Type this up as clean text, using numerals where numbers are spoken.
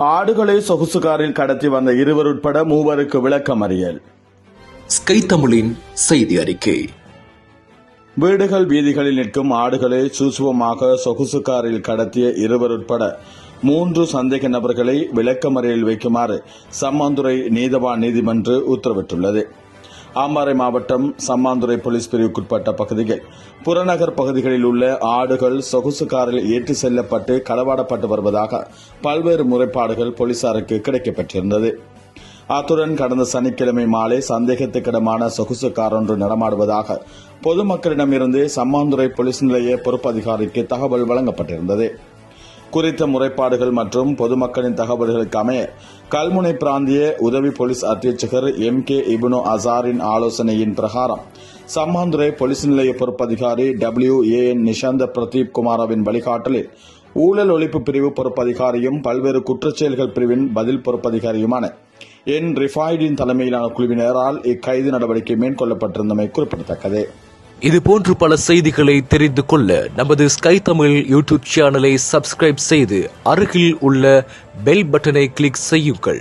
ஆடுகளை சொகுசு காரில் கடத்தி வந்த இருவர் உட்பட மூவருக்கு விளக்கமறியல். ஸ்கை தமிழின் செய்தி அறிக்கை. வீடுகள் வீதிகளில் நிற்கும் ஆடுகளை சூசுவமாக சொகுசு காரில் கடத்திய இருவர் உட்பட 3 சந்தேக நபர்களை விளக்கமறியலில் வைக்குமாறு சம்மாந்துறை நீதவான் நீதிமன்று உத்தரவிட்டுள்ளது. அம்பாறை மாவட்டம் சம்மாந்துறை போலீஸ் பிரிவுக்குட்பட்ட பகுதிகள் புறநகர் பகுதிகளில் உள்ள ஆடுகள் சொகுசு காரில் ஏற்றி செல்லப்பட்டு களவாடப்பட்டு வருவதாக பல்வேறு முறைப்பாடுகள் போலீசாருக்கு கிடைக்கப்பெற்றிருந்தது. அத்துடன் கடந்த சனிக்கிழமை மாலை சந்தேகத்துக்கிடமான சொகுசு கார் ஒன்று நடமாடுவதாக பொதுமக்களிடமிருந்து சம்மாந்துறை போலீஸ் நிலைய பொறுப்பு அதிகாரிக்கு தகவல் வழங்கப்பட்டிருந்தது. குறித்த முறைப்பாடுகள் மற்றும் பொதுமக்களின் தகவல்களுக்கு அமைய கல்முனை பிராந்திய உதவி போலீஸ் அத்தியட்சகர் MK இப்னு அசாரின் ஆலோசனையின் பிரகாரம் சம்மாந்துறை போலீஸ் நிலைய பொறுப்பதிகாரி WAN நிஷாந்த பிரதீப் குமாரவின் வழிகாட்டலில் ஊழல் ஒழிப்பு பிரிவு பொறுப்பதிகாரியும் பல்வேறு குற்றச்செயல்கள் பிரிவின் பதில் பொறுப்பதிகாரியுமான ரிஃபாய்டின் தலைமையிலான குழுவினரால் இக்கைது நடவடிக்கை மேற்கொள்ளப்பட்டிருந்தமை குறிப்பிடத்தக்கது. இதுபோன்று பல செய்திகளை தெரிந்து கொள்ள நமது ஸ்கை தமிழ் யூடியூப் சேனலை சப்ஸ்கிரைப் செய்து அருகில் உள்ள பெல் பட்டனை கிளிக் செய்யுங்கள்.